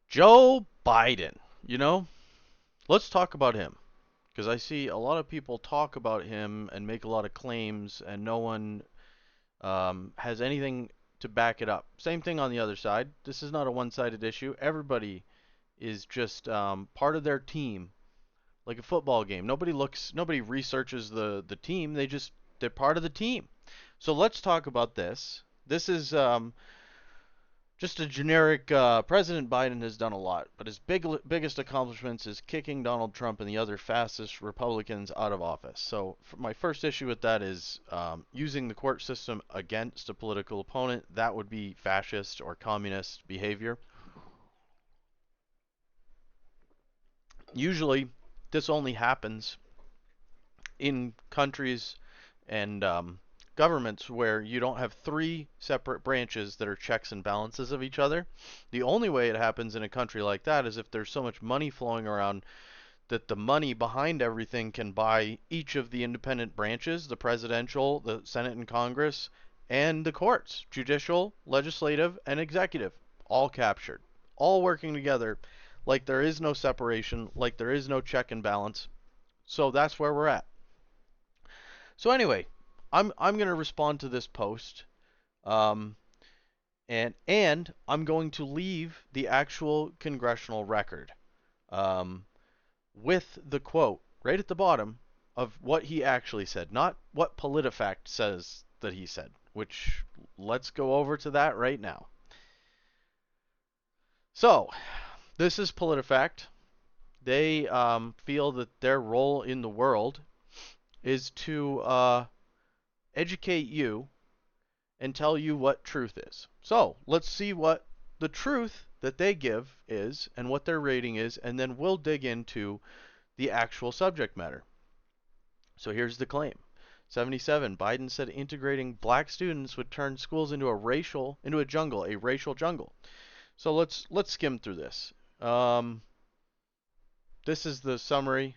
Joe Biden, you know, let's talk about him because I see a lot of people talk about him and make a lot of claims, and no one has anything to back it up. Same thing on the other side. This is not a one-sided issue. Everybody is just part of their team, like a football game. Nobody researches the team. They're part of the team. So let's talk about this. This is just a generic. President Biden has done a lot, but his biggest accomplishments is kicking Donald Trump and the other fastest Republicans out of office. So my first issue with that is using the court system against a political opponent. That would be fascist or communist behavior. Usually, this only happens in countries and governments where you don't have three separate branches that are checks and balances of each other. The only way it happens in a country like that is if there's so much money flowing around that the money behind everything can buy each of the independent branches, the presidential, the Senate and Congress, and the courts, judicial, legislative, and executive, all captured, all working together like there is no separation, like there is no check and balance. So that's where we're at. So anyway, I'm going to respond to this post, um, and I'm going to leave the actual congressional record um, with the quote right at the bottom of what he actually said, not what Politifact says that he said. Which let's go over to that right now. So this is Politifact. They feel that their role in the world is to educate you and tell you what truth is. So let's see what the truth that they give is and what their rating is, and then we'll dig into the actual subject matter. So here's the claim. 77, Biden said integrating black students would turn schools into a racial jungle. So let's skim through this. This is the summary.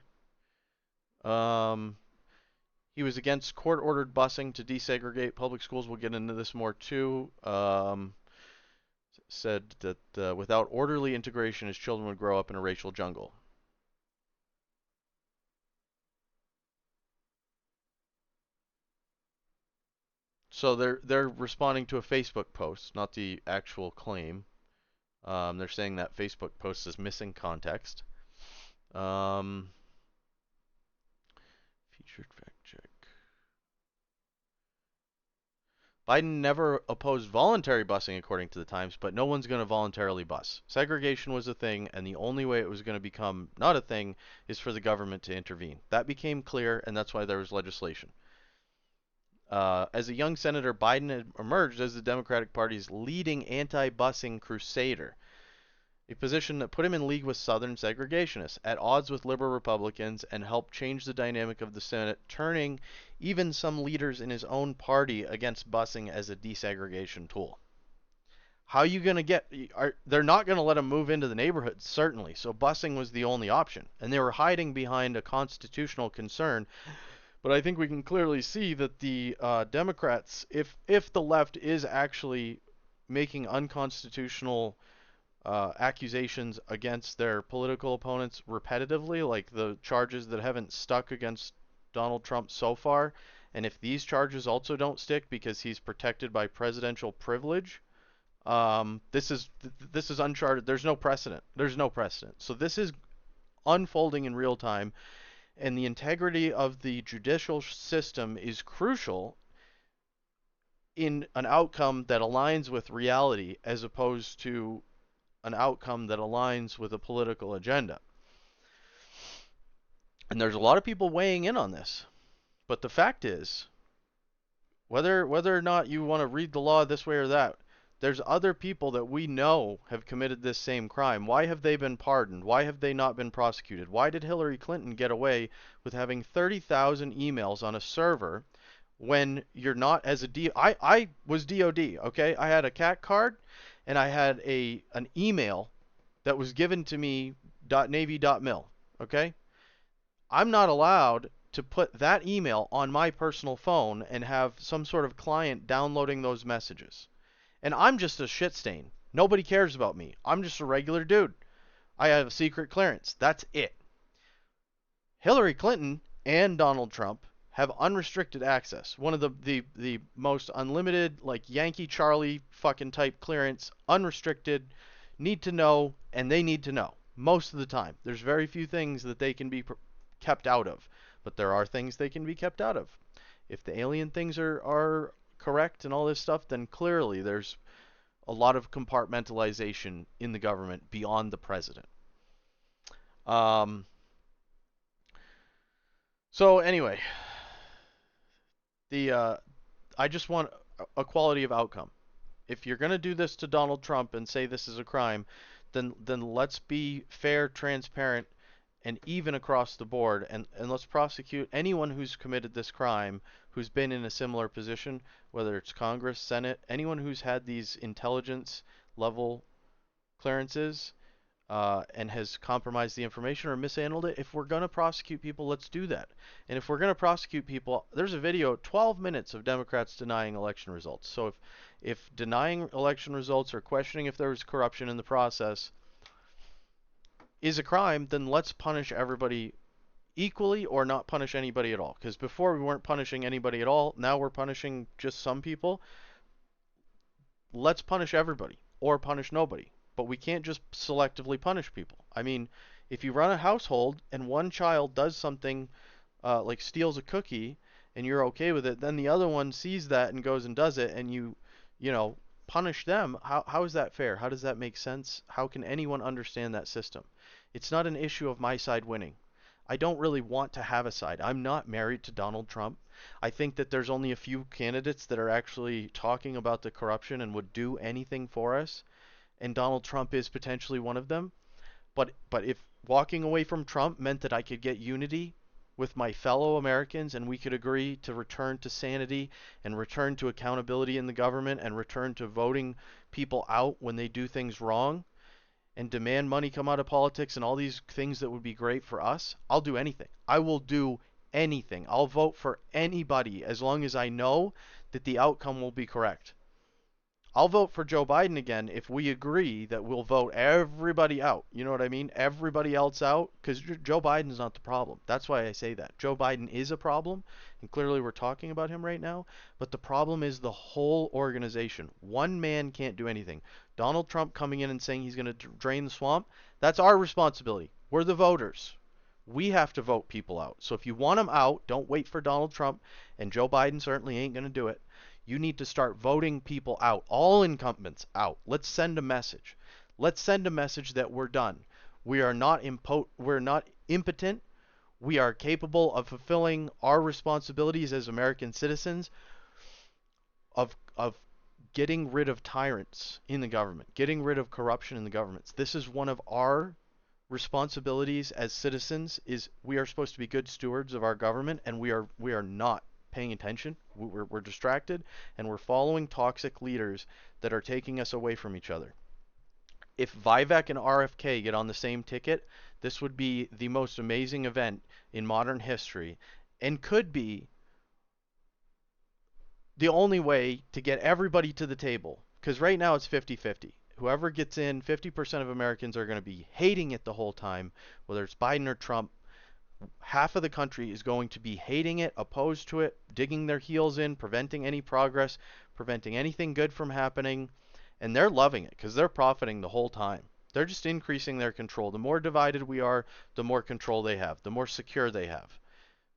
He was against court-ordered busing to desegregate public schools. We'll get into this more too. Said that without orderly integration, his children would grow up in a racial jungle. So they're responding to a Facebook post, not the actual claim. They're saying that Facebook post is missing context. Featured fact check. Biden never opposed voluntary busing, according to the Times, but no one's going to voluntarily bus. Segregation was a thing, and the only way it was going to become not a thing is for the government to intervene. That became clear, and that's why there was legislation. As a young senator, Biden had emerged as the Democratic Party's leading anti-busing crusader, a position that put him in league with Southern segregationists, at odds with liberal Republicans, and helped change the dynamic of the Senate, turning even some leaders in his own party against busing as a desegregation tool. How are you going to they're not going to let him move into the neighborhoods, certainly, so busing was the only option. And they were hiding behind a constitutional concern. But I think we can clearly see that the Democrats, if the left is actually making unconstitutional accusations against their political opponents repetitively, like the charges that haven't stuck against Donald Trump so far, and if these charges also don't stick because he's protected by presidential privilege, this is uncharted. There's no precedent. So this is unfolding in real time, and the integrity of the judicial system is crucial in an outcome that aligns with reality as opposed to an outcome that aligns with a political agenda. And there's a lot of people weighing in on this. But the fact is, whether or not you want to read the law this way or that, there's other people that we know have committed this same crime. Why have they been pardoned? Why have they not been prosecuted? Why did Hillary Clinton get away with having 30,000 emails on a server when you're not as a D? I was DOD, okay? I had a CAT card, and I had an email that was given to me .navy.mil, okay? I'm not allowed to put that email on my personal phone and have some sort of client downloading those messages. And I'm just a shit stain. Nobody cares about me. I'm just a regular dude. I have a secret clearance. That's it. Hillary Clinton and Donald Trump have unrestricted access. One of the most unlimited, like Yankee Charlie fucking type clearance, unrestricted, need to know, and they need to know most of the time. There's very few things that they can be kept out of, but there are things they can be kept out of. If the alien things are correct and all this stuff, then clearly there's a lot of compartmentalization in the government beyond the president. Um, so anyway, I just want a quality of outcome. If you're going to do this to Donald Trump and say this is a crime, then let's be fair, transparent, and even across the board, and let's prosecute anyone who's committed this crime, who's been in a similar position, whether it's Congress, Senate, anyone who's had these intelligence level clearances, and has compromised the information or mishandled it. If we're going to prosecute people, let's do that. And if we're going to prosecute people, there's a video, 12 minutes of Democrats denying election results. So if denying election results or questioning if there was corruption in the process is a crime, then let's punish everybody equally or not punish anybody at all. Because before we weren't punishing anybody at all, now we're punishing just some people. Let's punish everybody or punish nobody. But we can't just selectively punish people. I mean, if you run a household and one child does something like steals a cookie and you're okay with it, then the other one sees that and goes and does it, and you know, punish them. How is that fair? How does that make sense? How can anyone understand that system? It's not an issue of my side winning. I don't really want to have a side. I'm not married to Donald Trump. I think that there's only a few candidates that are actually talking about the corruption and would do anything for us, and Donald Trump is potentially one of them. But if walking away from Trump meant that I could get unity with my fellow Americans and we could agree to return to sanity and return to accountability in the government and return to voting people out when they do things wrong and demand money come out of politics and all these things that would be great for us, I'll do anything. I will do anything. I'll vote for anybody as long as I know that the outcome will be correct. I'll vote for Joe Biden again if we agree that we'll vote everybody out. You know what I mean? Everybody else out, because Joe Biden's not the problem. That's why I say that. Joe Biden is a problem, and clearly we're talking about him right now, but the problem is the whole organization. One man can't do anything. Donald Trump coming in and saying he's going to drain the swamp, that's our responsibility. We're the voters. We have to vote people out. So if you want them out, don't wait for Donald Trump, and Joe Biden certainly ain't going to do it. You need to start voting people out, all incumbents out. Let's send a message. Let's send a message that we're done. We're not impotent. We are capable of fulfilling our responsibilities as American citizens, of getting rid of tyrants in the government, getting rid of corruption in the governments. This is one of our responsibilities as citizens. Is we are supposed to be good stewards of our government, and we are not paying attention. We're distracted, and we're following toxic leaders that are taking us away from each other. If Vivek and RFK get on the same ticket, this would be the most amazing event in modern history, and could be the only way to get everybody to the table. Because right now it's 50-50. Whoever gets in, 50% of Americans are going to be hating it the whole time, whether it's Biden or Trump. Half of the country is going to be hating it, opposed to it, digging their heels in, preventing any progress, preventing anything good from happening, and they're loving it because they're profiting the whole time. They're just increasing their control. The more divided we are, the more control they have, the more secure they have.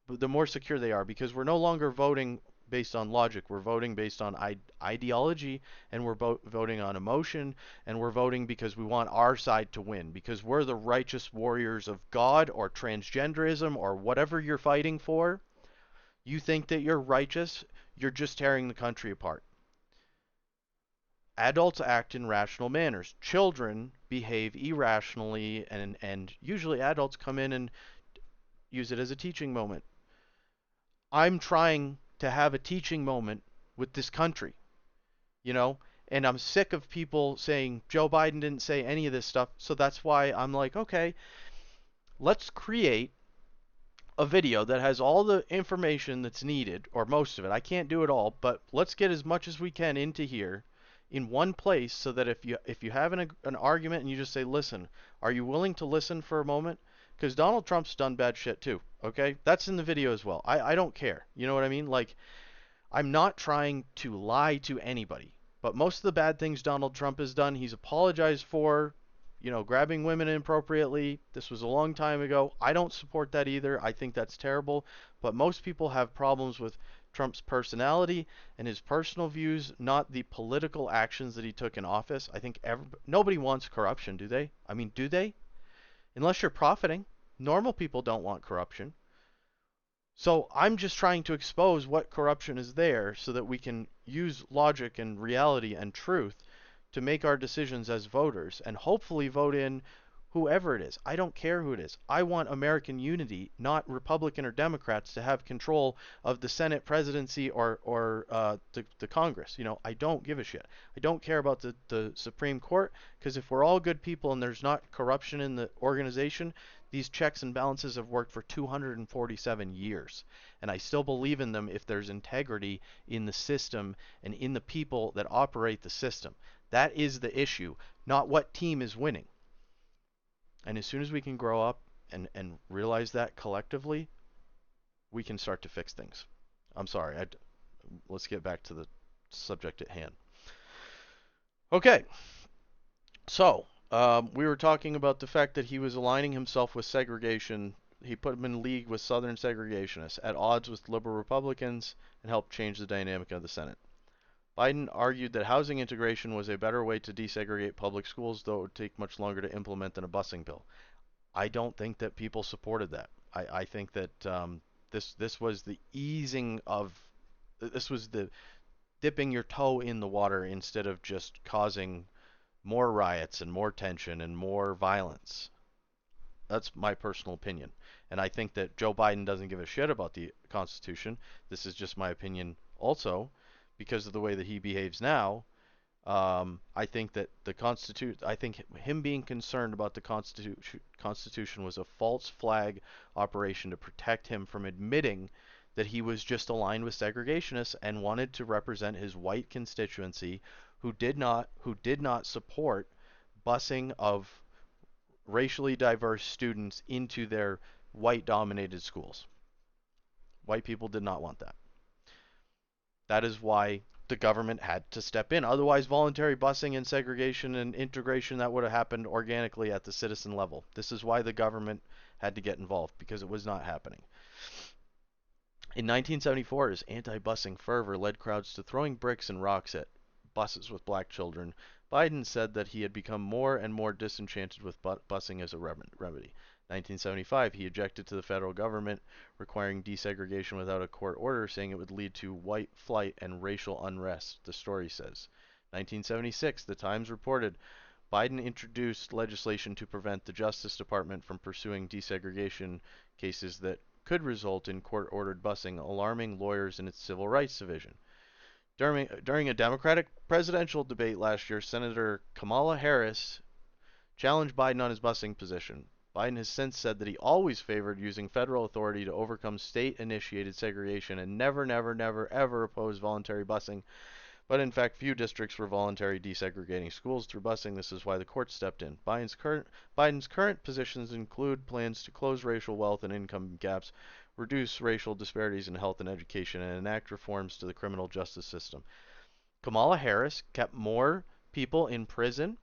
The more secure they are, because we're no longer voting based on logic. We're voting based on ideology, and we're voting on emotion, and we're voting because we want our side to win, because we're the righteous warriors of God or transgenderism or whatever you're fighting for. You think that you're righteous, you're just tearing the country apart. Adults act in rational manners. Children behave irrationally, and usually adults come in and use it as a teaching moment. I'm trying to have a teaching moment with this country, and I'm sick of people saying Joe Biden didn't say any of this stuff. So that's why I'm like, okay, let's create a video that has all the information that's needed, or most of it. I can't do it all, but let's get as much as we can into here in one place so that if you have an argument and you just say, listen, are you willing to listen for a moment? Because Donald Trump's done bad shit too. Okay, that's in the video as well. I don't care. You know what I mean? Like, I'm not trying to lie to anybody, but most of the bad things Donald Trump has done, he's apologized for. Grabbing women inappropriately. This was a long time ago. I don't support that either. I think that's terrible. But most people have problems with Trump's personality and his personal views, not the political actions that he took in office. I think nobody wants corruption, do they? I mean, do they? Unless you're profiting. Normal people don't want corruption. So I'm just trying to expose what corruption is there so that we can use logic and reality and truth to make our decisions as voters and hopefully vote in whoever it is. I don't care who it is. I want American unity, not Republican or Democrats to have control of the Senate presidency or the Congress. I don't give a shit. I don't care about the Supreme Court, because if we're all good people and there's not corruption in the organization, these checks and balances have worked for 247 years. And I still believe in them if there's integrity in the system and in the people that operate the system. That is the issue, not what team is winning. And as soon as we can grow up and realize that collectively, we can start to fix things. I'm sorry. Let's get back to the subject at hand. Okay. So, we were talking about the fact that he was aligning himself with segregation. He put him in league with Southern segregationists, at odds with liberal Republicans, and helped change the dynamic of the Senate. Biden argued that housing integration was a better way to desegregate public schools, though it would take much longer to implement than a busing bill. I don't think that people supported that. I think that this was the easing of, this was the dipping your toe in the water instead of just causing more riots and more tension and more violence. That's my personal opinion. And I think that Joe Biden doesn't give a shit about the Constitution. This is just my opinion also, because of the way that he behaves now. I think that I think him being concerned about the Constitution was a false flag operation to protect him from admitting that he was just aligned with segregationists and wanted to represent his white constituency who did not support busing of racially diverse students into their white dominated schools. White people did not want that. That is why the government had to step in. Otherwise, voluntary busing and segregation and integration, that would have happened organically at the citizen level. This is why the government had to get involved, because it was not happening. In 1974, his anti-busing fervor led crowds to throwing bricks and rocks at buses with black children. Biden said that he had become more and more disenchanted with busing as a remedy. 1975, he objected to the federal government requiring desegregation without a court order, saying it would lead to white flight and racial unrest, the story says. 1976, the Times reported Biden introduced legislation to prevent the Justice Department from pursuing desegregation cases that could result in court-ordered busing, alarming lawyers in its Civil Rights Division. During a Democratic presidential debate last year, Senator Kamala Harris challenged Biden on his busing position. Biden has since said that he always favored using federal authority to overcome state-initiated segregation and never, ever opposed voluntary busing. But in fact, few districts were voluntarily desegregating schools through busing. This is why the court stepped in. Biden's current positions include plans to close racial wealth and income gaps, reduce racial disparities in health and education, and enact reforms to the criminal justice system. Kamala Harris kept more people in prison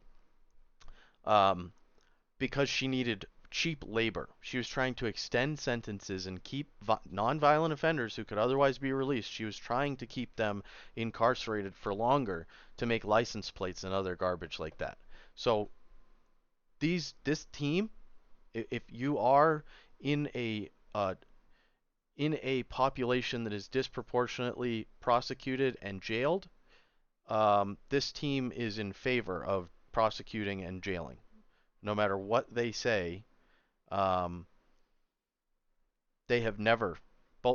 because she needed cheap labor. She was trying to extend sentences and keep nonviolent offenders who could otherwise be released. She was trying to keep them incarcerated for longer to make license plates and other garbage like that. So this team, if you are in a population that is disproportionately prosecuted and jailed, this team is in favor of prosecuting and jailing. No matter what they say, they have never,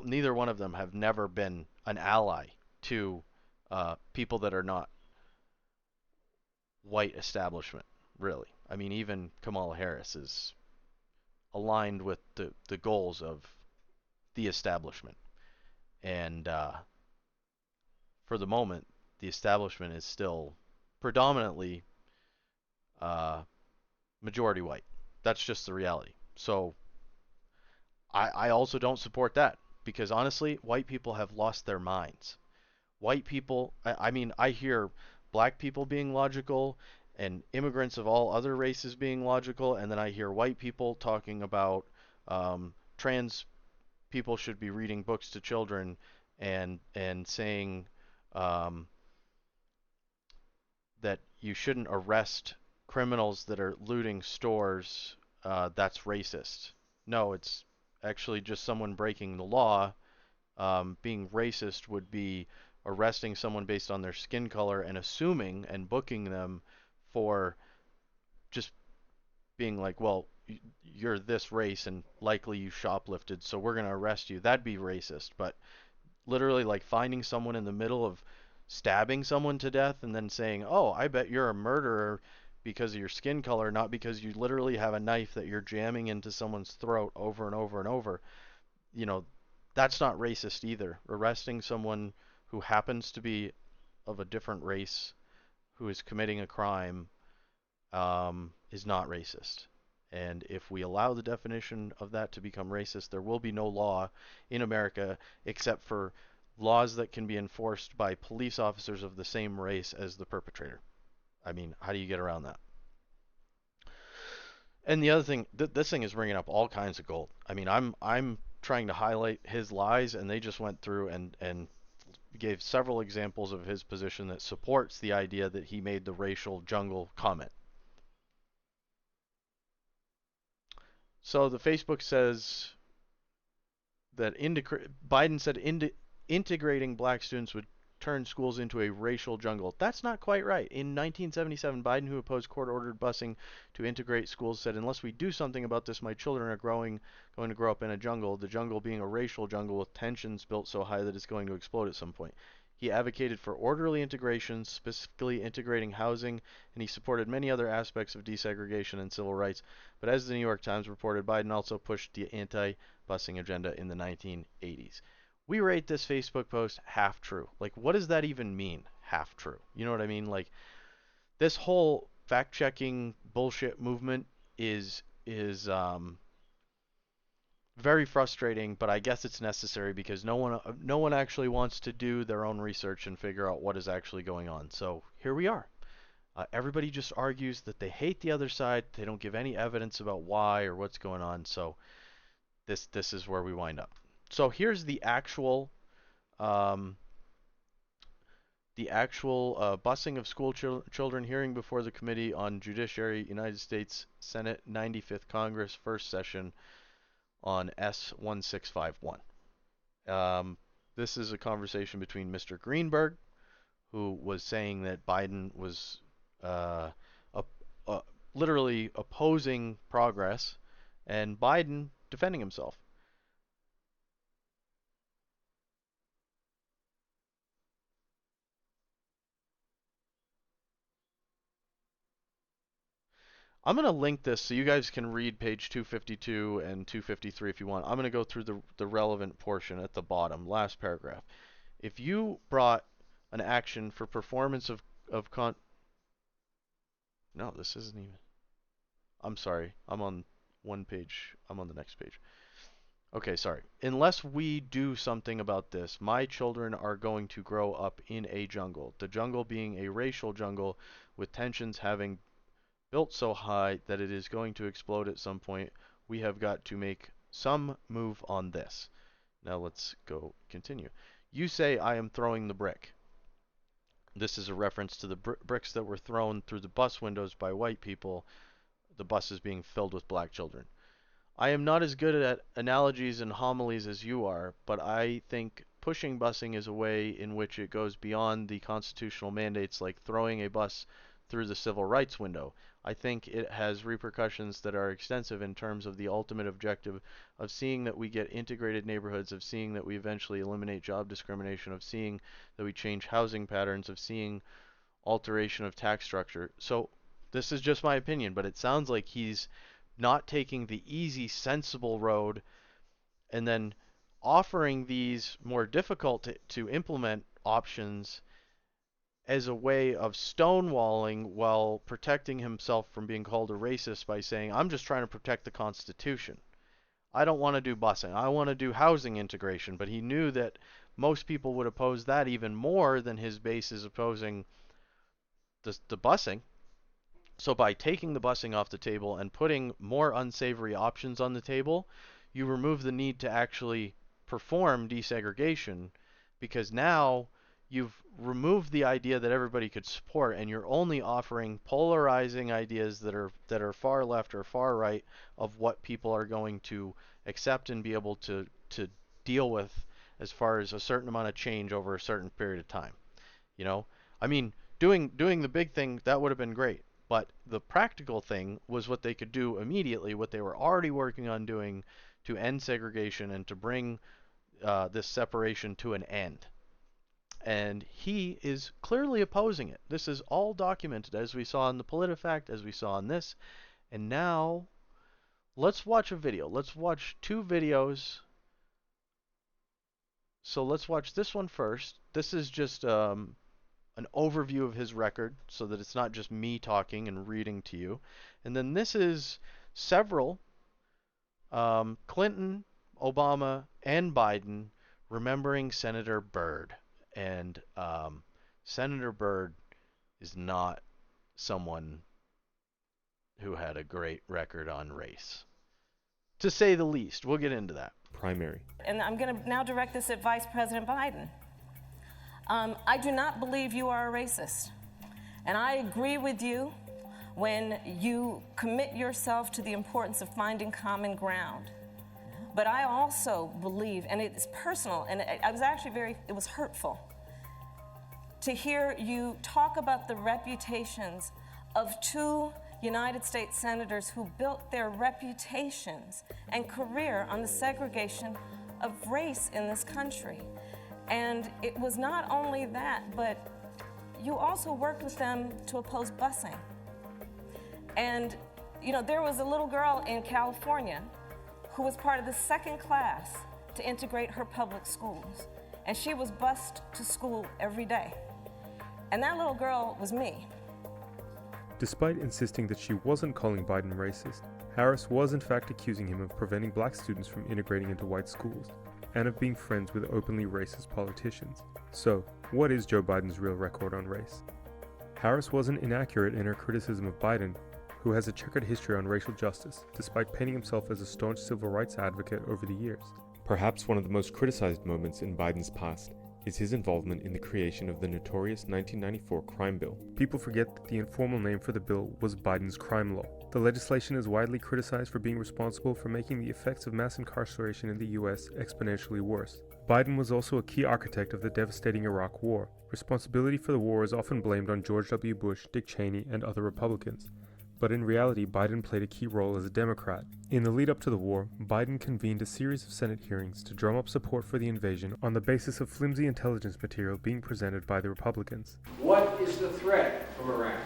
neither one of them have never been an ally to people that are not white establishment, really. I mean, even Kamala Harris is aligned with the goals of the establishment. And for the moment, the establishment is still predominantly uh, majority white. That's just the reality. So I also don't support that because honestly, white people have lost their minds. White people, I mean, I hear black people being logical and immigrants of all other races being logical, and then I hear white people talking about trans people should be reading books to children and saying um, that you shouldn't arrest criminals that are looting stores. That's racist. No, it's actually just someone breaking the law. Being racist would be arresting someone based on their skin color and assuming and booking them for just being like, well, you're this race and likely you shoplifted, so we're going to arrest you. That'd be racist. But literally, like finding someone in the middle of stabbing someone to death and then saying, oh, I bet you're a murderer because of your skin color, not because you literally have a knife that you're jamming into someone's throat over and over and over, you know, that's not racist either. Arresting someone who happens to be of a different race who is committing a crime is not racist. And if we allow the definition of that to become racist, there will be no law in America except for laws that can be enforced by police officers of the same race as the perpetrator. I mean, how do you get around that? And the other thing, this thing is bringing up all kinds of gold. I mean, I'm trying to highlight his lies, and they just went through and gave several examples of his position that supports the idea that he made the racial jungle comment. So the Facebook says that Biden said integrating black students would turn schools into a racial jungle. That's not quite right. In 1977, Biden, who opposed court-ordered busing to integrate schools, said, "Unless we do something about this, my children are going to grow up in a jungle. The jungle being a racial jungle with tensions built so high that it's going to explode at some point." He advocated for orderly integration, specifically integrating housing, and he supported many other aspects of desegregation and civil rights. But as the New York Times reported, Biden also pushed the anti-busing agenda in the 1980s. We rate this Facebook post half true. Like, what does that even mean? Half true. You know what I mean? Like, this whole fact-checking bullshit movement is very frustrating, but I guess it's necessary because no one actually wants to do their own research and figure out what is actually going on. So here we are. Everybody just argues that they hate the other side. They don't give any evidence about why or what's going on. So this is where we wind up. So here's um, the actual busing of school children hearing before the Committee on Judiciary, United States Senate 95th Congress, first session on S1651. This is a conversation between Mr. Greenberg, who was saying that Biden was uh, uh, literally opposing progress, and Biden defending himself. I'm going to link this so you guys can read page 252 and 253 if you want. I'm going to go through the relevant portion at the bottom, last paragraph. If you brought an action for performance of con... No, this isn't even... I'm sorry. I'm on one page. I'm on the next page. Okay, sorry. Unless we do something about this, my children are going to grow up in a jungle. The jungle being a racial jungle with tensions having built so high that it is going to explode at some point. We have got to make some move on this. Now let's go continue. You say I am throwing the brick. This is a reference to the bricks that were thrown through the bus windows by white people, the buses being filled with black children. I am not as good at analogies and homilies as you are, but I think pushing busing is a way in which it goes beyond the constitutional mandates like throwing a bus through the civil rights window. I think it has repercussions that are extensive in terms of the ultimate objective of seeing that we get integrated neighborhoods, of seeing that we eventually eliminate job discrimination, of seeing that we change housing patterns, of seeing alteration of tax structure. So this is just my opinion, but it sounds like he's not taking the easy, sensible road and then offering these more difficult to implement options as a way of stonewalling while protecting himself from being called a racist by saying, I'm just trying to protect the Constitution. I don't want to do busing. I want to do housing integration. But he knew that most people would oppose that even more than his base is opposing the busing. So by taking the busing off the table and putting more unsavory options on the table, you remove the need to actually perform desegregation, because now you've removed the idea that everybody could support, and you're only offering polarizing ideas that are far left or far right of what people are going to accept and be able to deal with as far as a certain amount of change over a certain period of time. You know, I mean, doing the big thing, that would have been great. But the practical thing was what they could do immediately, what they were already working on doing to end segregation and to bring this separation to an end. And he is clearly opposing it. This is all documented, as we saw in the Politifact, as we saw in this. And now, let's watch a video. Let's watch two videos. So let's watch this one first. This is just an overview of his record so that it's not just me talking and reading to you. And then this is several Clinton, Obama, and Biden remembering Senator Byrd. And Senator Byrd is not someone who had a great record on race, to say the least. We'll get into that. Primary. And I'm going to now direct this at Vice President Biden. I do not believe you are a racist. And I agree with you when you commit yourself to the importance of finding common ground. But I also believe, and it's personal, and I was actually it was hurtful to hear you talk about the reputations of two United States senators who built their reputations and career on the segregation of race in this country. And it was not only that, but you also worked with them to oppose busing. And, you know, there was a little girl in California who was part of the second class to integrate her public schools. And she was bused to school every day. And that little girl was me. Despite insisting that she wasn't calling Biden racist, Harris was in fact accusing him of preventing black students from integrating into white schools, and of being friends with openly racist politicians. So, what is Joe Biden's real record on race? Harris wasn't inaccurate in her criticism of Biden, who has a checkered history on racial justice, despite painting himself as a staunch civil rights advocate over the years. Perhaps one of the most criticized moments in Biden's past is his involvement in the creation of the notorious 1994 crime bill. People forget that the informal name for the bill was Biden's crime law. The legislation is widely criticized for being responsible for making the effects of mass incarceration in the US exponentially worse. Biden was also a key architect of the devastating Iraq War. Responsibility for the war is often blamed on George W. Bush, Dick Cheney, and other Republicans. But in reality, Biden played a key role as a Democrat. In the lead up to the war, Biden convened a series of Senate hearings to drum up support for the invasion on the basis of flimsy intelligence material being presented by the Republicans. What is the threat from Iraq?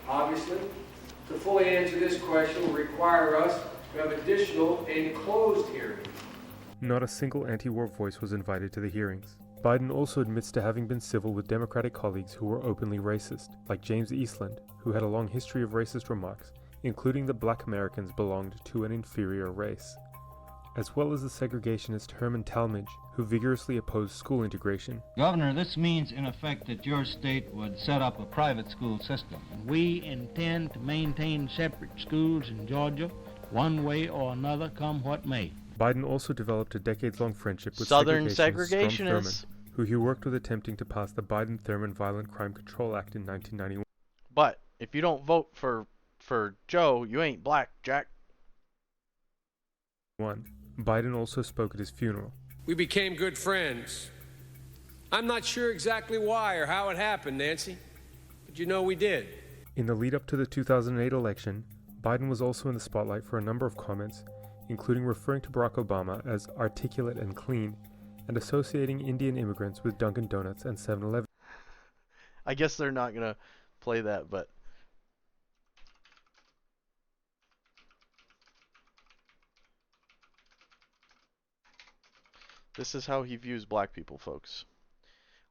Obviously, to fully answer this question will require us to have additional enclosed hearings. Not a single anti-war voice was invited to the hearings. Biden also admits to having been civil with Democratic colleagues who were openly racist, like James Eastland, who had a long history of racist remarks, including that black Americans belonged to an inferior race, as well as the segregationist Herman Talmadge, who vigorously opposed school integration. Governor, this means in effect that your state would set up a private school system. We intend to maintain separate schools in Georgia, one way or another, come what may. Biden also developed a decades-long friendship with Southern segregationists Strom segregationists, Thurmond, who he worked with attempting to pass the Biden-Thurmond Violent Crime Control Act in 1991. but if you don't vote for Joe, you ain't black, Jack. Biden also spoke at his funeral. We became good friends. I'm not sure exactly why or how it happened, Nancy, but you know we did. In the lead-up to the 2008 election, Biden was also in the spotlight for a number of comments, including referring to Barack Obama as articulate and clean, and associating Indian immigrants with Dunkin' Donuts and 7-Eleven. I guess they're not going to play that, but this is how he views black people, folks.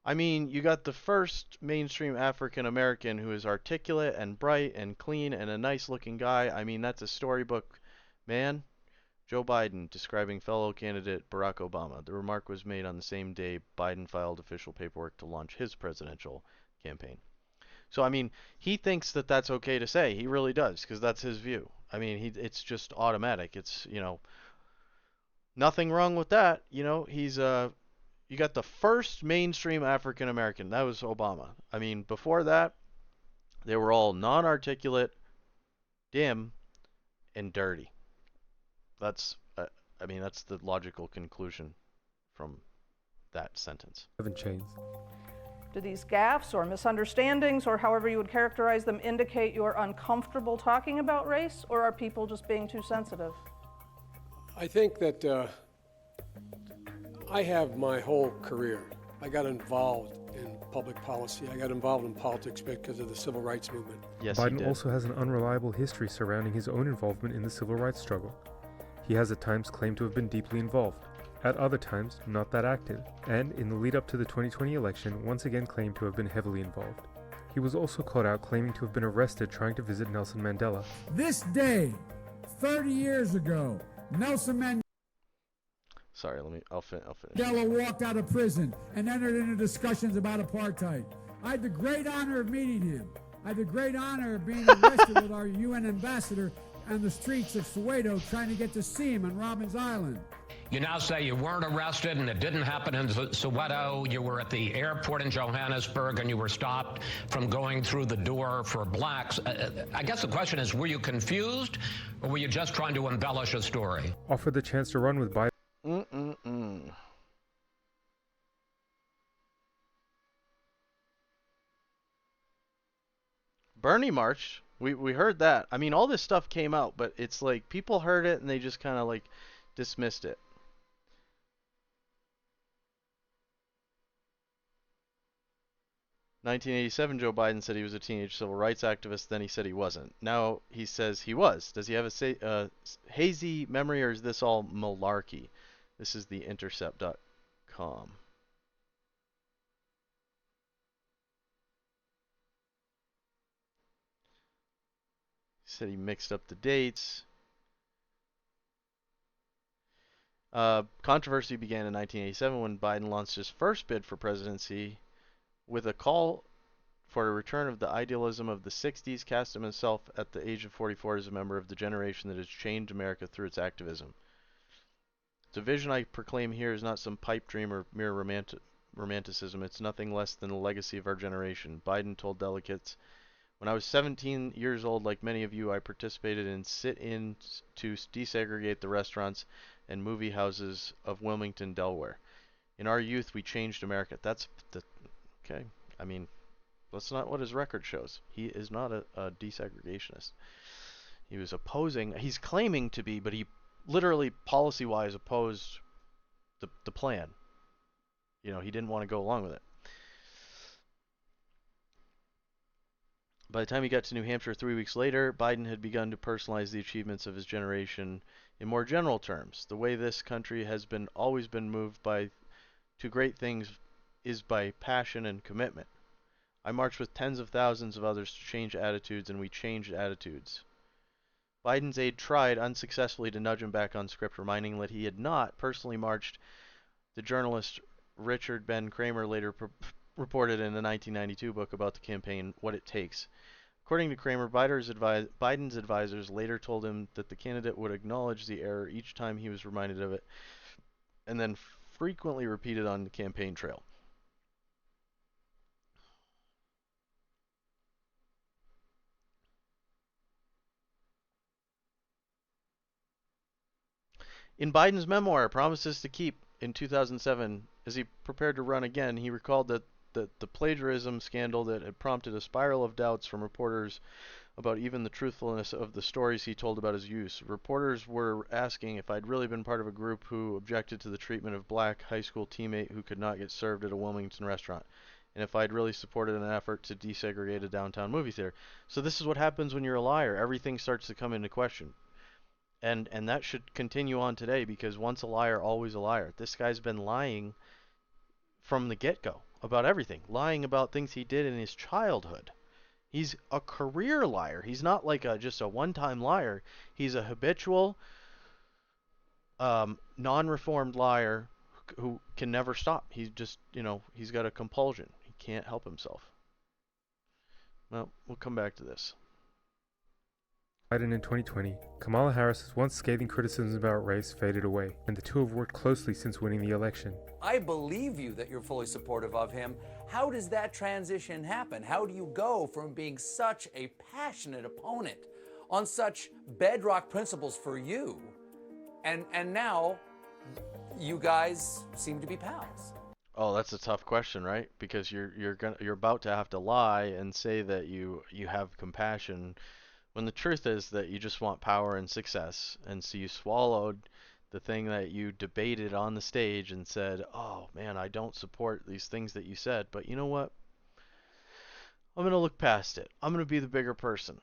I mean, you got the first mainstream African American who is articulate and bright and clean and a nice looking guy. I mean, that's a storybook man. Joe Biden describing fellow candidate Barack Obama. The remark was made on the same day Biden filed official paperwork to launch his presidential campaign. So, I mean, he thinks that that's okay to say. He really does, because that's his view. I mean, it's just automatic. It's, nothing wrong with that. You got the first mainstream African American. That was Obama. I mean, before that, they were all non-articulate, dim, and dirty. That's, that's the logical conclusion from that sentence. Seven chains. Do these gaffes or misunderstandings, or however you would characterize them, indicate you're uncomfortable talking about race, or are people just being too sensitive? I think that I have my whole career. I got involved in public policy. I got involved in politics because of the civil rights movement. Yes, he Biden did. also has an unreliable history surrounding his own involvement in the civil rights struggle. He has at times claimed to have been deeply involved, at other times not that active, and in the lead up to the 2020 election once again claimed to have been heavily involved. He was also caught out claiming to have been arrested trying to visit Nelson Mandela. This day, 30 years ago, Nelson Sorry, I'll finish. Mandela walked out of prison and entered into discussions about apartheid. I had the great honor of meeting him. I had the great honor of being arrested with our UN ambassador on the streets of Soweto trying to get to see him on Robbins Island. You now say you weren't arrested and it didn't happen in Soweto. You were at the airport in Johannesburg and you were stopped from going through the door for blacks. I guess the question is, were you confused or were you just trying to embellish a story? Offered the chance to run with Biden. Bernie marched. We heard that. I mean, all this stuff came out, but it's like people heard it and they just kind of like dismissed it. In 1987, Joe Biden said he was a teenage civil rights activist. Then he said he wasn't. Now he says he was. Does he have a hazy memory, or is this all malarkey? This is the Intercept.com. He said he mixed up the dates. Controversy began in 1987 when Biden launched his first bid for presidency with a call for a return of the idealism of the 60s, cast himself at the age of 44 as a member of the generation that has changed America through its activism. The vision I proclaim here is not some pipe dream or mere romanticism. It's nothing less than the legacy of our generation. Biden told delegates, when I was 17 years old, like many of you, I participated in sit-ins to desegregate the restaurants and movie houses of Wilmington, Delaware. In our youth, we changed America. That's the... Okay. I mean, that's not what his record shows. He is not a desegregationist. He was opposing... He's claiming to be, but he literally, policy-wise, opposed the plan. He didn't want to go along with it. By the time he got to New Hampshire 3 weeks later, Biden had begun to personalize the achievements of his generation in more general terms. The way this country has always been moved to great things is by passion and commitment. I marched with tens of thousands of others to change attitudes, and we changed attitudes. Biden's aide tried unsuccessfully to nudge him back on script, reminding that he had not personally marched. The journalist Richard Ben Kramer later reported in a 1992 book about the campaign, What It Takes. According to Kramer, Biden's advisors later told him that the candidate would acknowledge the error each time he was reminded of it, and then frequently repeated on the campaign trail. In Biden's memoir, Promises to Keep, in 2007, as he prepared to run again, he recalled that the plagiarism scandal that had prompted a spiral of doubts from reporters about even the truthfulness of the stories he told about his use. Reporters were asking if I'd really been part of a group who objected to the treatment of black high school teammate who could not get served at a Wilmington restaurant, and if I'd really supported an effort to desegregate a downtown movie theater. So this is what happens when you're a liar. Everything starts to come into question. And that should continue on today, because once a liar, always a liar. This guy's been lying from the get-go. about everything, lying about things he did in his childhood. He's a career liar. He's not like just a one-time liar. He's a habitual, non-reformed liar who can never stop. He's just, he's got a compulsion. He can't help himself. Well, we'll come back to this. Biden in 2020, Kamala Harris's once scathing criticisms about race faded away, and the two have worked closely since winning the election. I believe you that you're fully supportive of him. How does that transition happen? How do you go from being such a passionate opponent on such bedrock principles for you, and now you guys seem to be pals? Oh, that's a tough question, right? Because you're about to have to lie and say that you have compassion, when the truth is that you just want power and success. And so you swallowed the thing that you debated on the stage and said, oh man, I don't support these things that you said, but you know what? I'm going to look past it. I'm going to be the bigger person.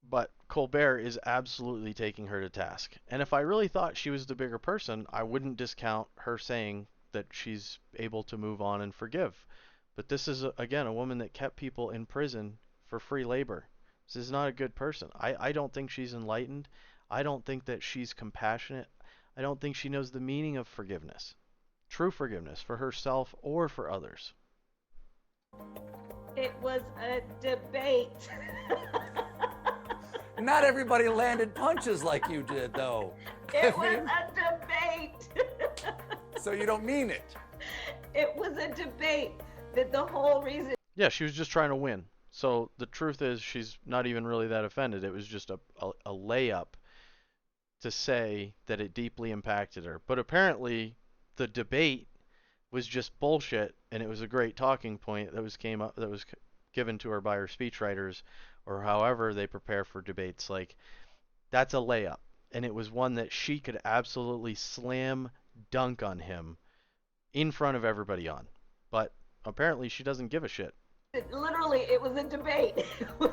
But Colbert is absolutely taking her to task. And if I really thought she was the bigger person, I wouldn't discount her saying that she's able to move on and forgive. But this is, again, a woman that kept people in prison for free labor. This is not a good person. I don't think she's enlightened. I don't think that she's compassionate. I don't think she knows the meaning of forgiveness. True forgiveness for herself or for others. It was a debate. Not everybody landed punches like you did, though. It was a debate. So you don't mean it? It was a debate. That the whole reason... Yeah, she was just trying to win. So the truth is she's not even really that offended. It was just a layup to say that it deeply impacted her. But apparently the debate was just bullshit, and it was a great talking point that was given to her by her speechwriters, or however they prepare for debates. Like, that's a layup, and it was one that she could absolutely slam dunk on him in front of everybody on. But apparently she doesn't give a shit. Literally, it was a debate.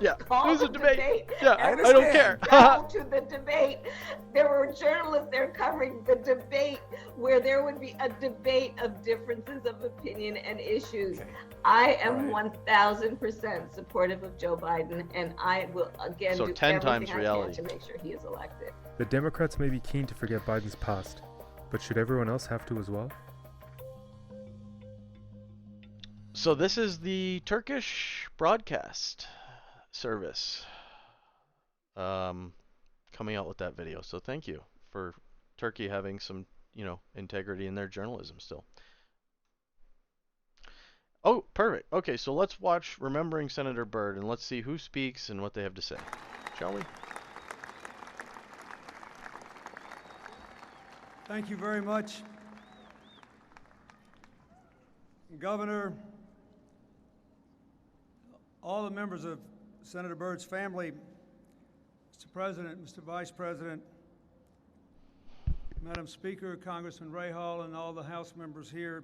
Yeah, it was a debate. Yeah, I don't care. To the debate. There were journalists there covering the debate, where there would be a debate of differences of opinion and issues. Okay. I am 1,000% supportive of Joe Biden, and I will again do 10 everything times I reality can to make sure he is elected. The Democrats may be keen to forget Biden's past, but should everyone else have to as well? So this is the Turkish broadcast service coming out with that video. So thank you for Turkey having some, integrity in their journalism still. Oh, perfect. Okay, so let's watch Remembering Senator Byrd, and let's see who speaks and what they have to say. Shall we? Thank you very much, Governor, all the members of Senator Byrd's family, Mr. President, Mr. Vice President, Madam Speaker, Congressman Rahal, and all the House members here,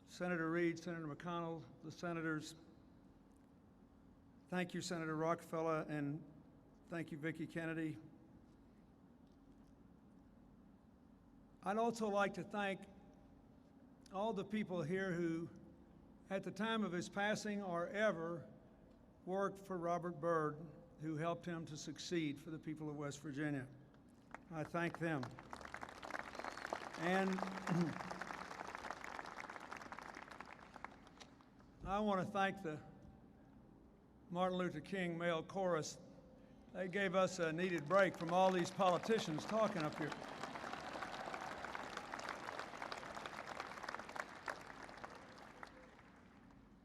Senator Reid, Senator McConnell, the senators. Thank you, Senator Rockefeller, and thank you, Vicki Kennedy. I'd also like to thank all the people here who, at the time of his passing or ever, worked for Robert Byrd, who helped him to succeed for the people of West Virginia. I thank them. And I want to thank the Martin Luther King male chorus. They gave us a needed break from all these politicians talking up here.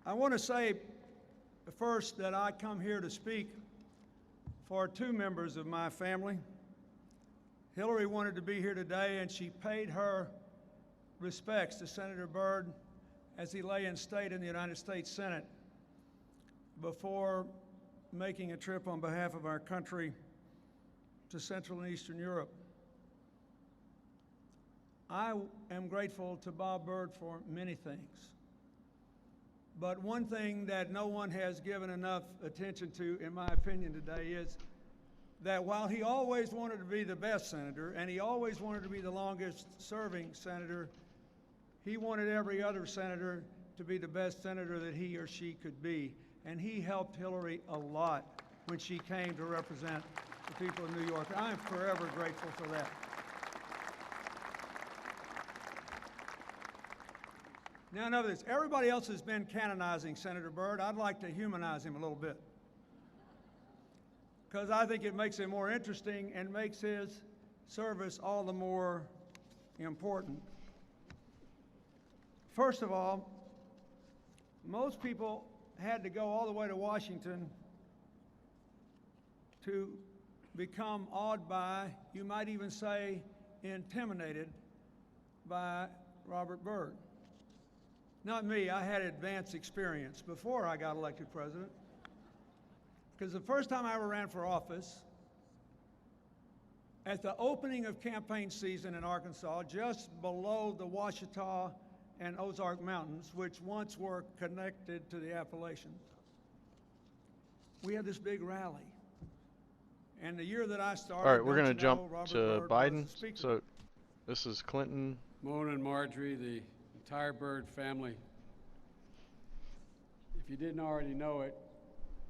I want to say first that I come here to speak for two members of my family. Hillary wanted to be here today, and she paid her respects to Senator Byrd as he lay in state in the United States Senate before making a trip on behalf of our country to Central and Eastern Europe. I am grateful to Bob Byrd for many things. But one thing that no one has given enough attention to, in my opinion today, is that while he always wanted to be the best senator, and he always wanted to be the longest serving senator, He wanted every other senator to be the best senator that he or she could be. And he helped Hillary a lot when she came to represent the people of New York. I am forever grateful for that. Now, know this, everybody else has been canonizing Senator Byrd. I'd like to humanize him a little bit, because I think it makes him more interesting and makes his service all the more important. First of all, most people had to go all the way to Washington to become awed by, you might even say intimidated by Robert Byrd. Not me, I had advanced experience before I got elected president. Because the first time I ever ran for office, at the opening of campaign season in Arkansas, just below the Ouachita and Ozark Mountains, which once were connected to the Appalachians, we had this big rally. And the year that I started, all right, we're going to Robert jump to Byrd Biden. was the speaker. So this is Clinton. Mona and Marjorie, the entire Byrd family. If you didn't already know it,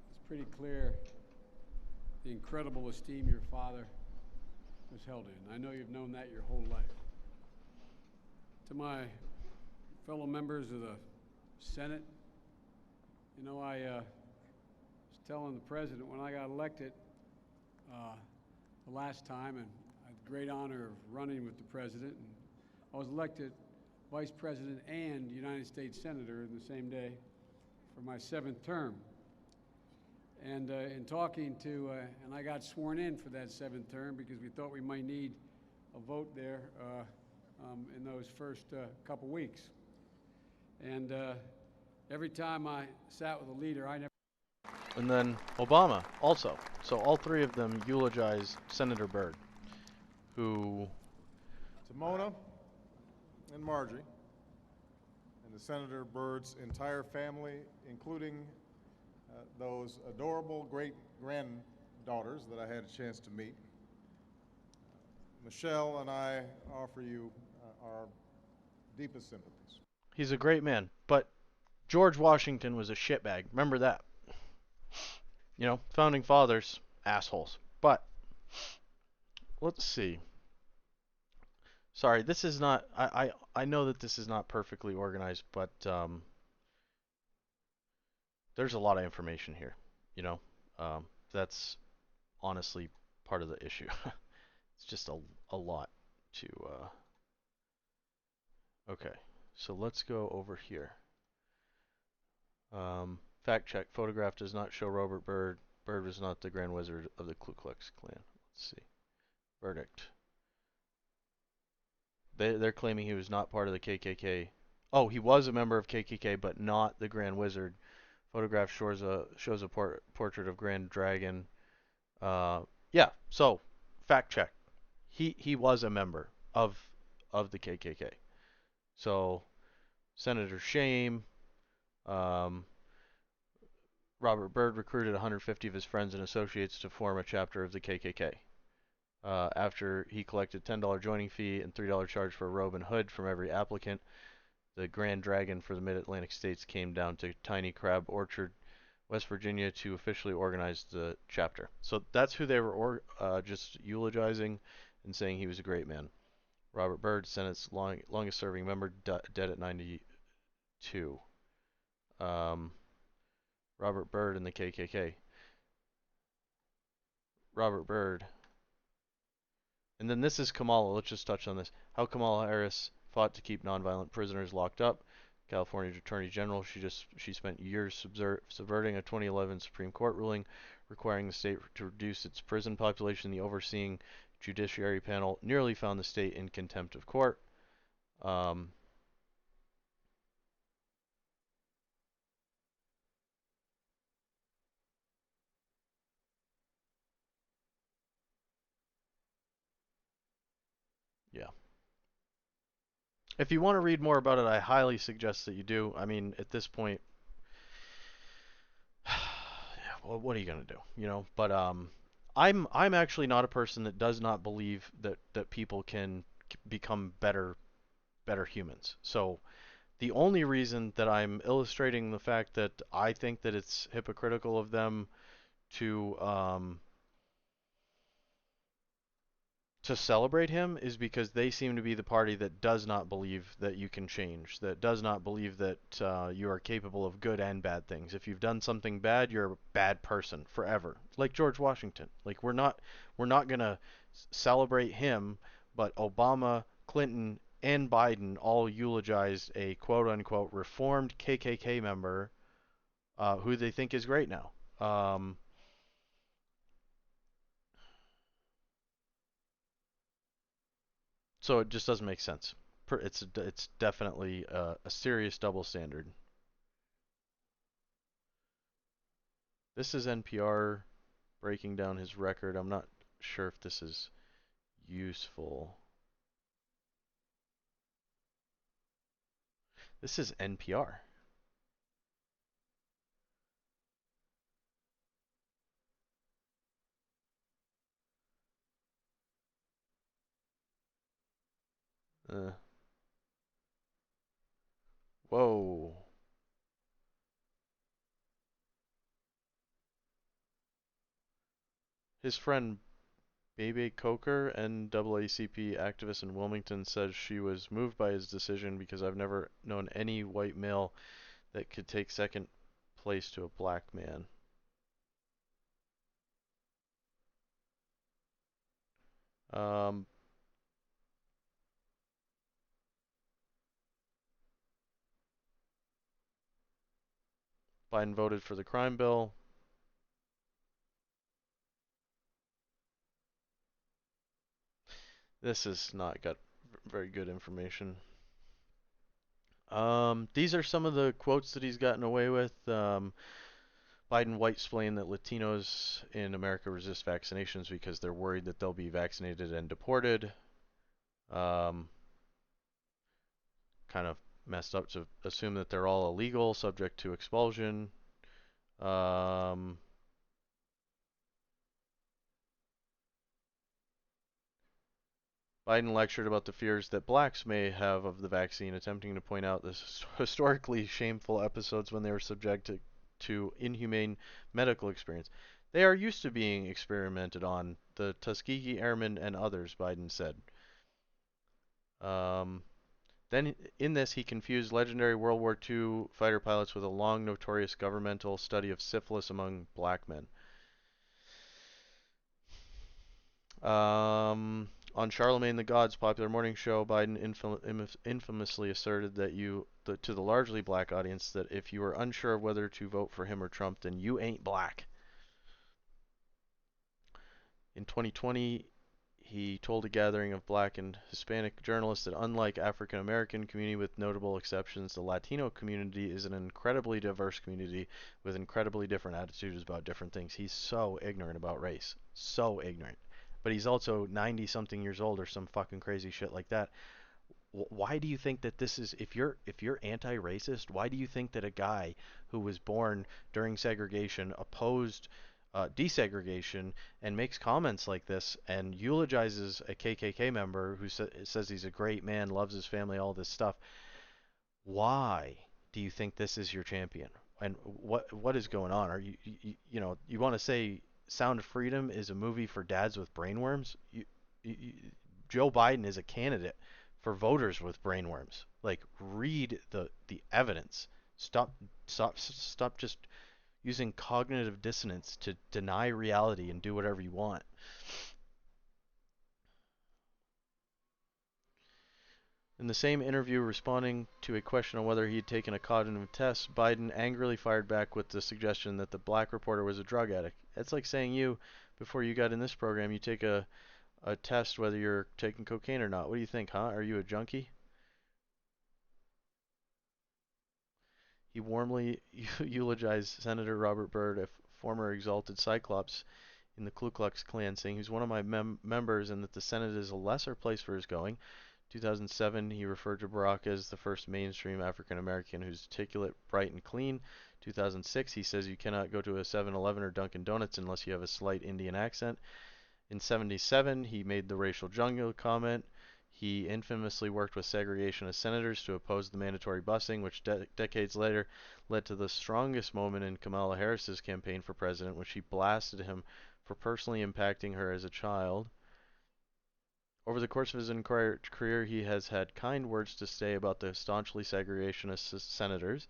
it's pretty clear the incredible esteem your father was held in. I know you've known that your whole life. To my fellow members of the Senate, you know, I was telling the president when I got elected the last time, and I had the great honor of running with the president, and I was elected Vice President and United States Senator in the same day for my 7th term. And in talking to, and I got sworn in for that 7th term because we thought we might need a vote there in those first couple weeks. And every time I sat with a leader, I never... And then Obama also. So all three of them eulogize Senator Byrd, who... To Mona and Marjorie, and the Senator Byrd's entire family, including those adorable great-granddaughters that I had a chance to meet. Michelle and I offer you our deepest sympathies. He's a great man, but George Washington was a shitbag. Remember that. You know, founding fathers, assholes. But, let's see. Sorry, this is not, I know that this is not perfectly organized, but there's a lot of information here, you know. That's honestly part of the issue. It's just a lot to, okay, so let's go over here. Fact check, photograph does not show Robert Byrd. Byrd was not the Grand Wizard of the Ku Klux Klan. Let's see. Verdict. They're claiming he was not part of the KKK. Oh, he was a member of KKK, but not the Grand Wizard. Photograph shows a portrait of Grand Dragon. Yeah, so, fact check. He was a member of the KKK. So, Senator Shame, Robert Byrd recruited 150 of his friends and associates to form a chapter of the KKK. After he collected $10 joining fee and $3 charge for a robe and hood from every applicant, the Grand Dragon for the Mid-Atlantic states came down to Tiny Crab Orchard, West Virginia, to officially organize the chapter. So that's who they were just eulogizing and saying he was a great man. Robert Byrd, Senate's longest-serving member, dead at 92. Robert Byrd and the KKK. Robert Byrd. And then this is Kamala. Let's just touch on this. How Kamala Harris fought to keep nonviolent prisoners locked up. California's Attorney General. She spent years subverting a 2011 Supreme Court ruling requiring the state to reduce its prison population. The overseeing Judiciary panel nearly found the state in contempt of court. Yeah. If you want to read more about it, I highly suggest that you do. I mean, at this point, well, what are you gonna do? You know. But I'm actually not a person that does not believe that people can become better better humans. So the only reason that I'm illustrating the fact that I think that it's hypocritical of them to celebrate him is because they seem to be the party that does not believe that you can change, that does not believe that you are capable of good and bad things. If you've done something bad, you're a bad person forever. Like George Washington. Like we're not gonna celebrate him, but Obama, Clinton, and Biden all eulogized a quote unquote reformed KKK member who they think is great now. So it just doesn't make sense. It's definitely a serious double standard. This is NPR breaking down his record. I'm not sure if this is useful. This is NPR. Whoa. His friend Bebe Coker, NAACP activist in Wilmington, says she was moved by his decision because I've never known any white male that could take second place to a black man. Biden voted for the crime bill. This has not got very good information. These are some of the quotes that he's gotten away with. Biden white-splained that Latinos in America resist vaccinations because they're worried that they'll be vaccinated and deported. Kind of messed up to assume that they're all illegal, subject to expulsion. Biden lectured about the fears that blacks may have of the vaccine, attempting to point out the historically shameful episodes when they were subjected to inhumane medical experience. They are used to being experimented on, the Tuskegee Airmen and others, Biden said. Then in this, he confused legendary World War II fighter pilots with a long notorious governmental study of syphilis among black men. On Charlemagne the God's popular morning show, Biden infamously asserted that to the largely black audience, that if you are unsure of whether to vote for him or Trump, then you ain't black. In 2020, he told a gathering of black and Hispanic journalists that unlike African American community with notable exceptions, the Latino community is an incredibly diverse community with incredibly different attitudes about different things. He's so ignorant about race. So ignorant. But he's also 90 something years old or some fucking crazy shit like that. Why do you think that this is, if you're anti-racist, why do you think that a guy who was born during segregation opposed desegregation and makes comments like this and eulogizes a KKK member who says he's a great man, loves his family, all this stuff? Why do you think this is your champion? And what is going on? Are you want to say Sound of Freedom is a movie for dads with brainworms? Joe Biden is a candidate for voters with brainworms. Like, read the evidence. Stop just using cognitive dissonance to deny reality and do whatever you want. In the same interview, responding to a question on whether he had taken a cognitive test, Biden angrily fired back with the suggestion that the black reporter was a drug addict. It's like saying before you got in this program, you take a test whether you're taking cocaine or not. What do you think, huh? Are you a junkie? He warmly eulogized Senator Robert Byrd, a former exalted Cyclops in the Ku Klux Klan, saying he's one of my members and that the Senate is a lesser place for his going. 2007, he referred to Barack as the first mainstream African American who's articulate, bright, and clean. 2006, he says you cannot go to a 7-Eleven or Dunkin' Donuts unless you have a slight Indian accent. In 77, he made the racial jungle comment. He infamously worked with segregationist senators to oppose the mandatory busing, which decades later led to the strongest moment in Kamala Harris's campaign for president, when she blasted him for personally impacting her as a child. Over the course of his career, he has had kind words to say about the staunchly segregationist senators.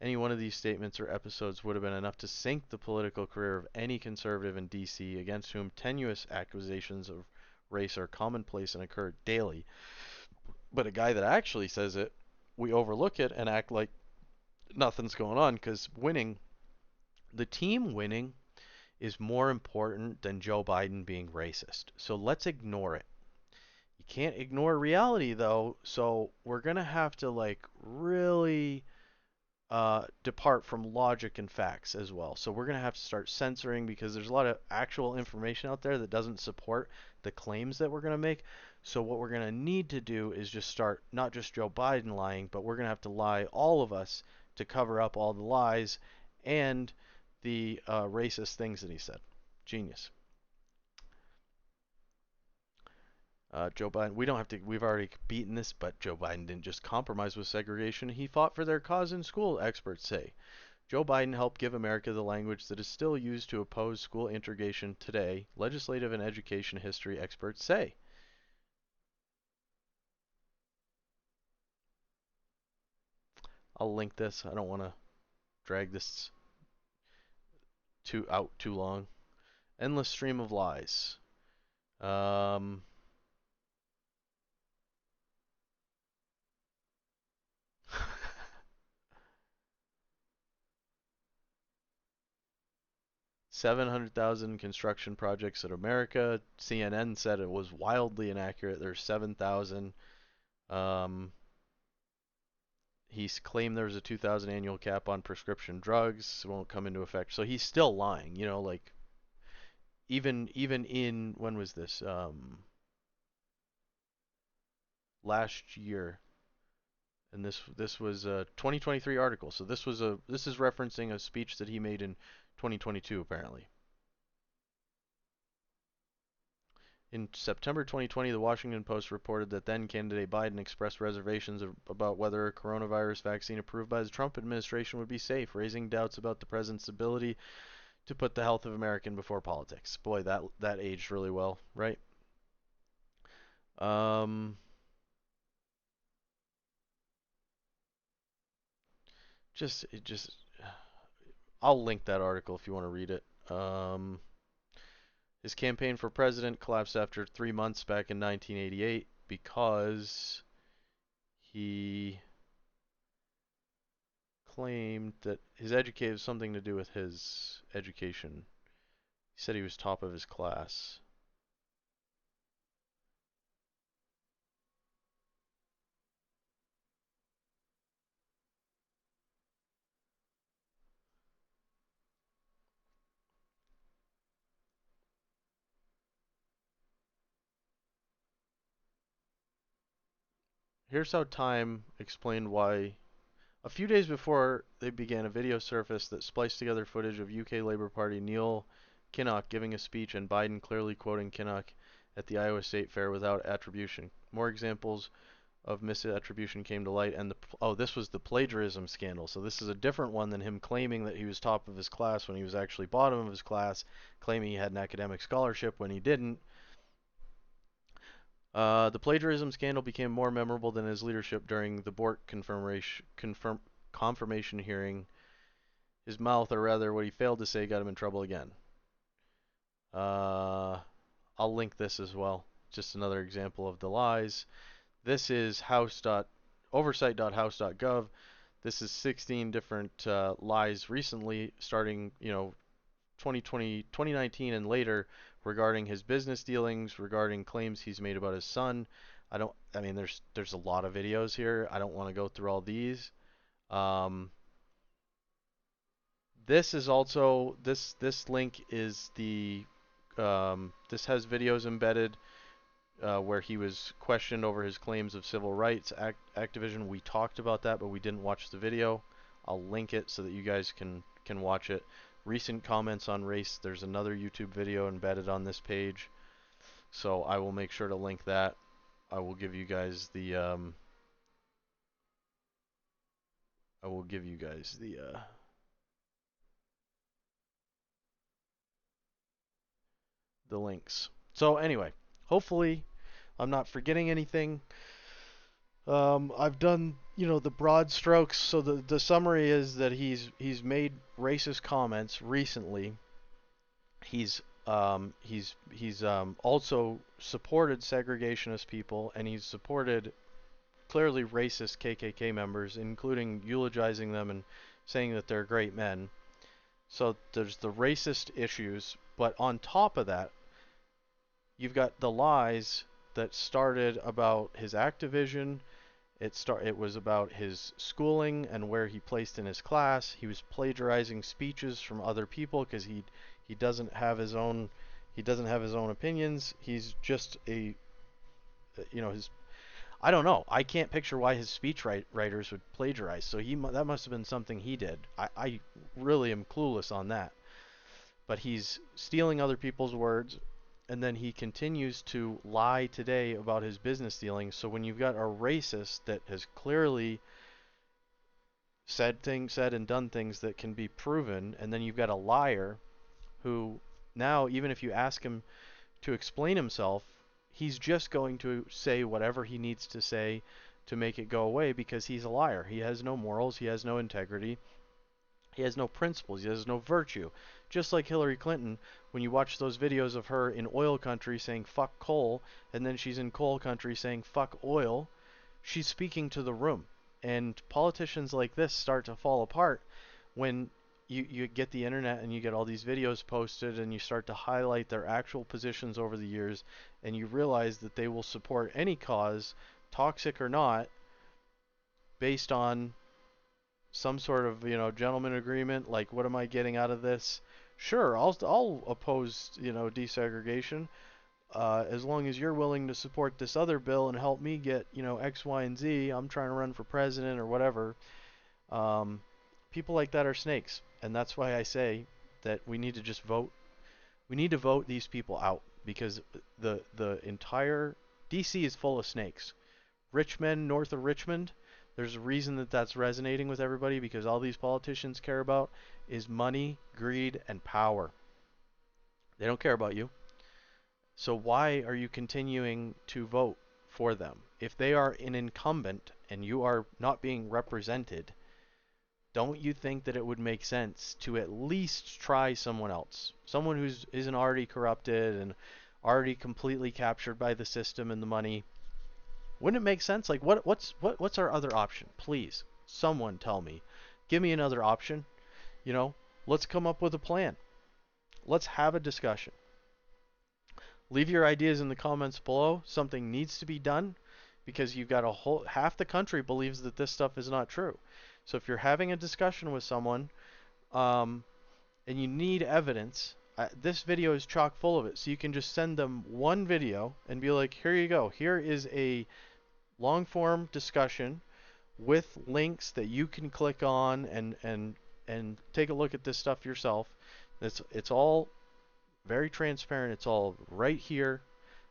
Any one of these statements or episodes would have been enough to sink the political career of any conservative in D.C., against whom tenuous accusations of race are commonplace and occur daily. But a guy that actually says it, we overlook it and act like nothing's going on, because the team winning is more important than Joe Biden being racist. So let's ignore it. You can't ignore reality, though, so we're going to have to really depart from logic and facts as well. So we're going to have to start censoring, because there's a lot of actual information out there that doesn't support the claims that we're going to make. So what we're going to need to do is just start, not just Joe Biden lying, but we're going to have to lie, all of us, to cover up all the lies and the racist things that he said. Genius. Joe Biden, we've already beaten this, but Joe Biden didn't just compromise with segregation. He fought for their cause in school, experts say. Joe Biden helped give America the language that is still used to oppose school integration today, legislative and education history experts say. I'll link this. I don't want to drag this too long. Endless stream of lies. 700,000 construction projects in America. CNN said it was wildly inaccurate. There's 7,000. He's claimed there was a 2,000 annual cap on prescription drugs. It won't come into effect. So he's still lying. You know, like even in, when was this? Last year. And this was a 2023 article. So this is referencing a speech that he made in 2022 apparently. In September 2020, the Washington Post reported that then-candidate Biden expressed reservations about whether a coronavirus vaccine approved by the Trump administration would be safe, raising doubts about the president's ability to put the health of Americans before politics. Boy, that aged really well, right? I'll link that article if you want to read it. His campaign for president collapsed after 3 months back in 1988 because he claimed that his education was something to do with his education. He said he was top of his class. Here's how Time explained why. A few days before they began, a video surfaced that spliced together footage of UK Labour Party Neil Kinnock giving a speech and Biden clearly quoting Kinnock at the Iowa State Fair without attribution. More examples of misattribution came to light, and this was the plagiarism scandal. So this is a different one than him claiming that he was top of his class when he was actually bottom of his class, claiming he had an academic scholarship when he didn't. The plagiarism scandal became more memorable than his leadership during the Bork confirmation hearing. His mouth, or rather what he failed to say, got him in trouble again. I'll link this as well. Just another example of the lies. This is Oversight.house.gov. This is 16 different lies recently, starting 2019 and later, regarding his business dealings, regarding claims he's made about his son. There's a lot of videos here. I don't want to go through all these. This is also, this link is the, this has videos embedded where he was questioned over his claims of civil rights activism. We talked about that, but we didn't watch the video. I'll link it so that you guys can watch it. Recent comments on race, there's another YouTube video embedded on this page, so I will make sure to link that. I will give you guys the I will give you guys the links. So anyway, hopefully I'm not forgetting anything. I've done, the broad strokes. So the summary is that he's made racist comments recently. He's also supported segregationist people, and he's supported clearly racist KKK members, including eulogizing them and saying that they're great men. So there's the racist issues, but on top of that, you've got the lies that started about his activism. It was about his schooling and where he placed in his class. He was plagiarizing speeches from other people because he doesn't have his own opinions. He's just his, I don't know. I can't picture why his speech writers would plagiarize. So that must have been something he did. I really am clueless on that. But he's stealing other people's words, and then he continues to lie today about his business dealings. So when you've got a racist that has clearly said and done things that can be proven, and then you've got a liar who now, even if you ask him to explain himself, he's just going to say whatever he needs to say to make it go away because he's a liar. He has no morals, he has no integrity, he has no principles, he has no virtue. Just like Hillary Clinton, when you watch those videos of her in oil country saying fuck coal, and then she's in coal country saying fuck oil, she's speaking to the room. And politicians like this start to fall apart when you get the internet and you get all these videos posted and you start to highlight their actual positions over the years, and you realize that they will support any cause, toxic or not, based on some sort of gentleman agreement. Like, what am I getting out of this? Sure, I'll oppose desegregation as long as you're willing to support this other bill and help me get X, Y, and Z. I'm trying to run for president or whatever. People like that are snakes, and that's why I say that we need to just vote. We need to vote these people out because the entire DC is full of snakes. Richmond, north of Richmond, there's a reason that that's resonating with everybody because all these politicians care about is money, greed, and power. They don't care about you. So why are you continuing to vote for them? If they are an incumbent and you are not being represented, don't you think that it would make sense to at least try someone else? Someone who isn't already corrupted and already completely captured by the system and the money. Wouldn't it make sense? Like, what's our other option? Please, someone tell me. Give me another option. Let's come up with a plan. Let's have a discussion. Leave your ideas in the comments below. Something needs to be done because you've got half the country believes that this stuff is not true. So if you're having a discussion with someone and you need evidence, this video is chock full of it. So you can just send them one video and be like, here you go. Here is a long form discussion with links that you can click on and take a look at this stuff yourself. It's all very transparent. It's all right here.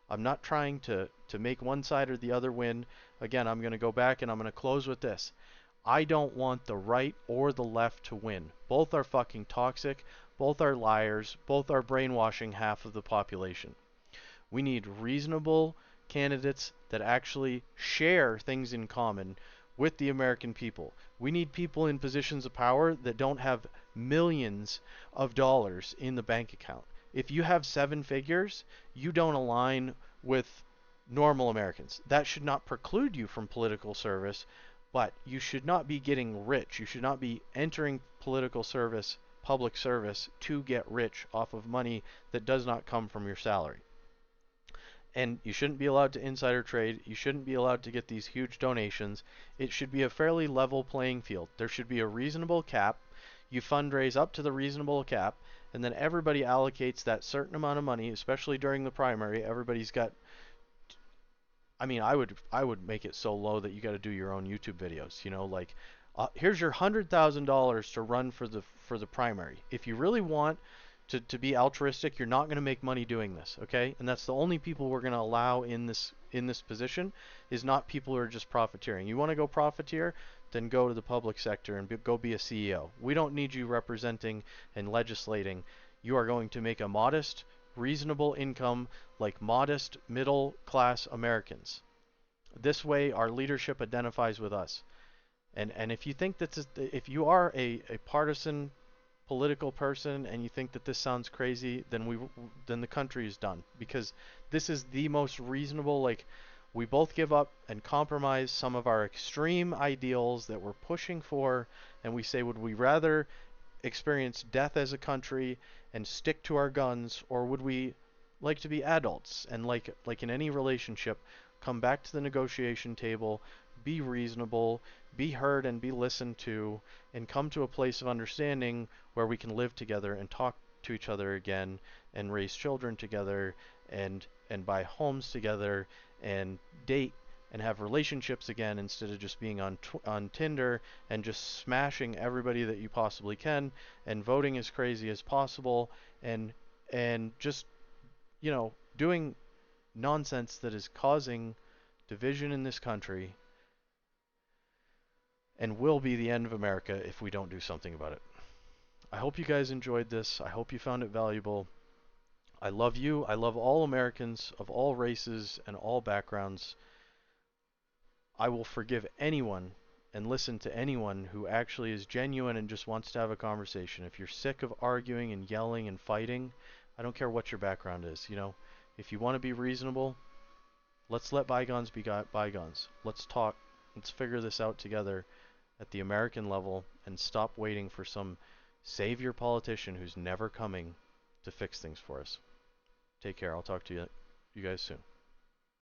I'm not trying to make one side or the other win. Again, I'm going to go back and I'm going to close with this. I don't want the right or the left to win. Both are fucking toxic. Both are liars. Both are brainwashing half of the population. We need reasonable candidates that actually share things in common with the American people. We need people in positions of power that don't have millions of dollars in the bank account. If you have 7 figures, you don't align with normal Americans. That should not preclude you from political service, but you should not be getting rich. You should not be entering political service, public service, to get rich off of money that does not come from your salary. And you shouldn't be allowed to insider trade. You shouldn't be allowed to get these huge donations. It should be a fairly level playing field. There should be a reasonable cap. You fundraise up to the reasonable cap, and then everybody allocates that certain amount of money, especially during the primary. Everybody's got, I mean, I would make it so low that you got to do your own YouTube videos. Here's your $100,000 to run for the primary. If you really want to be altruistic. You're not going to make money doing this, okay? And that's the only people we're going to allow in this position, is not people who are just profiteering. You want to go profiteer, then go to the public sector and go be a CEO. We don't need you representing and legislating. You are going to make a modest, reasonable income like modest middle class Americans. This way our leadership identifies with us. And if you think that if you are a partisan political person and you think that this sounds crazy, then the country is done, because this is the most reasonable. Like, we both give up and compromise some of our extreme ideals that we're pushing for, and we say, would we rather experience death as a country and stick to our guns, or would we like to be adults and like in any relationship, come back to the negotiation table, be reasonable, be heard and be listened to, and come to a place of understanding where we can live together and talk to each other again and raise children together and buy homes together and date and have relationships again, instead of just being on Tinder and just smashing everybody that you possibly can and voting as crazy as possible and just, you know, doing nonsense that is causing division in this country and will be the end of America if we don't do something about it. I hope you guys enjoyed this. I hope you found it valuable. I love you. I love all Americans of all races and all backgrounds. I will forgive anyone and listen to anyone who actually is genuine and just wants to have a conversation. If you're sick of arguing and yelling and fighting, I don't care what your background is. You know, if you want to be reasonable, let's let bygones be bygones. Let's talk. Let's figure this out together at the American level and stop waiting for some savior politician who's never coming to fix things for us. Take care. I'll talk to you guys soon.